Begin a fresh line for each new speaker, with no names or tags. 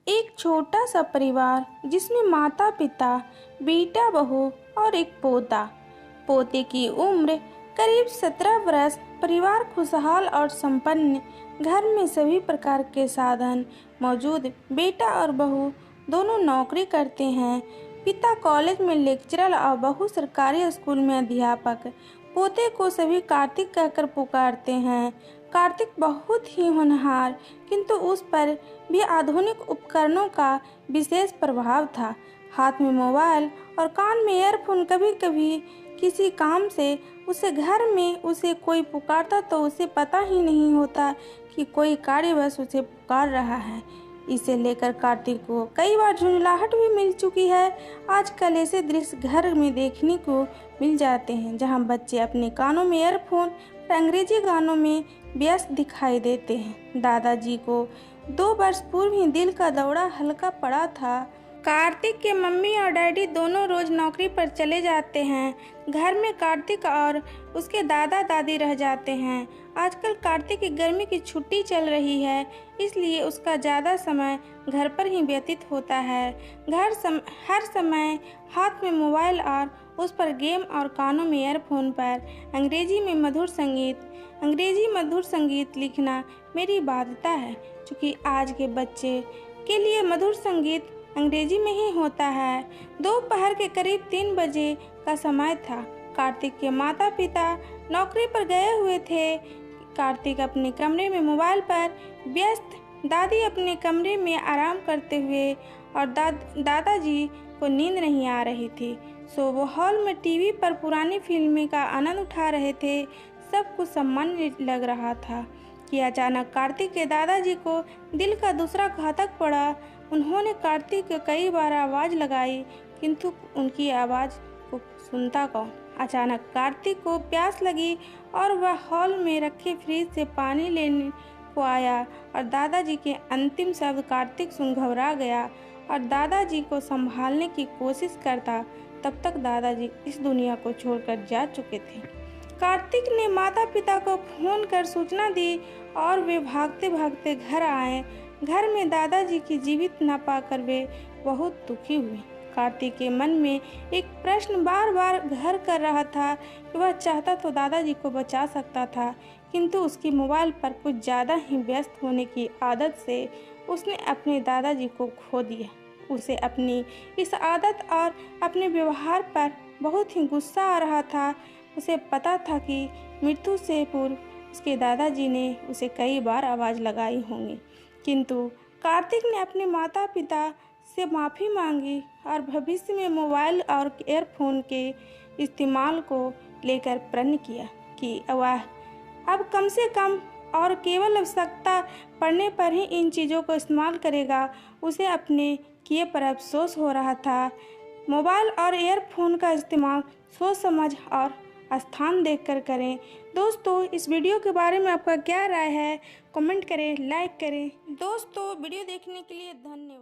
एक छोटा सा परिवार जिसमें माता पिता, बेटा बहू और एक पोता। पोते की उम्र करीब 17 वर्ष। परिवार खुशहाल और संपन्न। घर में सभी प्रकार के साधन मौजूद। बेटा और बहू दोनों नौकरी करते हैं। पिता कॉलेज में लेक्चरर और बहू सरकारी स्कूल में अध्यापक। पोते को सभी कार्तिक कहकर पुकारते हैं। कार्तिक बहुत ही होनहार, किंतु उस पर भी आधुनिक उपकरणों का विशेष प्रभाव था। हाथ में मोबाइल और कान में ईयरफोन। कभी कभी किसी काम से उसे घर में उसे कोई पुकारता तो उसे पता ही नहीं होता कि कोई कार्यवश उसे पुकार रहा है। इसे लेकर कार्तिक को कई बार झुंझलाहट भी मिल चुकी है। आजकल ऐसे दृश्य घर में देखने को मिल जाते हैं जहां बच्चे अपने कानों में ईयरफोन और अंग्रेजी गानों में व्यस्त दिखाई देते हैं। दादाजी को 2 वर्ष पूर्व ही दिल का दौरा हल्का पड़ा था। कार्तिक के मम्मी और डैडी दोनों रोज नौकरी पर चले जाते हैं। घर में कार्तिक और उसके दादा दादी रह जाते हैं। आजकल कार्तिक की गर्मी की छुट्टी चल रही है, इसलिए उसका ज़्यादा समय घर पर ही व्यतीत होता है। हर समय हाथ में मोबाइल और उस पर गेम और कानों में ईयरफोन पर अंग्रेजी मधुर संगीत लिखना मेरी बाध्यता है, क्योंकि आज के बच्चे के लिए मधुर संगीत अंग्रेजी में ही होता है। दोपहर के करीब 3 बजे का समय था। कार्तिक के माता पिता नौकरी पर गए हुए थे। कार्तिक अपने कमरे में मोबाइल पर व्यस्त, दादी अपने कमरे में आराम करते हुए और दादाजी को नींद नहीं आ रही थी, सो वो हॉल में टीवी पर पुरानी फिल्में का आनंद उठा रहे थे। सब कुछ सामान्य लग रहा था कि अचानक कार्तिक के दादाजी को दिल का दूसरा घातक पड़ा। उन्होंने कार्तिक को कई बार आवाज़ लगाई, किंतु उनकी आवाज़ को सुनता कौन। अचानक कार्तिक को प्यास लगी और वह हॉल में रखे फ्रिज से पानी लेने को आया और दादाजी के अंतिम शब्द कार्तिक सुन घबरा गया और दादाजी को संभालने की कोशिश करता। तब तक दादाजी इस दुनिया को छोड़कर जा चुके थे। कार्तिक ने माता पिता को फोन कर सूचना दी और वे भागते भागते घर आए। घर में दादाजी की जीवित न पाकर वे बहुत दुखी हुए। कार्तिक के मन में एक प्रश्न बार बार घर कर रहा था कि वह चाहता तो दादाजी को बचा सकता था, किंतु उसकी मोबाइल पर कुछ ज़्यादा ही व्यस्त होने की आदत से उसने अपने दादाजी को खो दिया। उसे अपनी इस आदत और अपने व्यवहार पर बहुत ही गुस्सा आ रहा था। उसे पता था कि मृत्यु से पूर्व उसके दादाजी ने उसे कई बार आवाज़ लगाई होंगी, किंतु कार्तिक ने अपने माता पिता से माफ़ी मांगी और भविष्य में मोबाइल और ईयरफोन के इस्तेमाल को लेकर प्रण किया कि वह अब कम से कम और केवल आवश्यकता पड़ने पर ही इन चीज़ों को इस्तेमाल करेगा। उसे अपने किए पर अफसोस हो रहा था। मोबाइल और ईयरफोन का इस्तेमाल सोच समझ और स्थान देखकर करें। दोस्तों, इस वीडियो के बारे में आपका क्या राय है, कमेंट करें, लाइक करें। दोस्तों, वीडियो देखने के लिए धन्यवाद।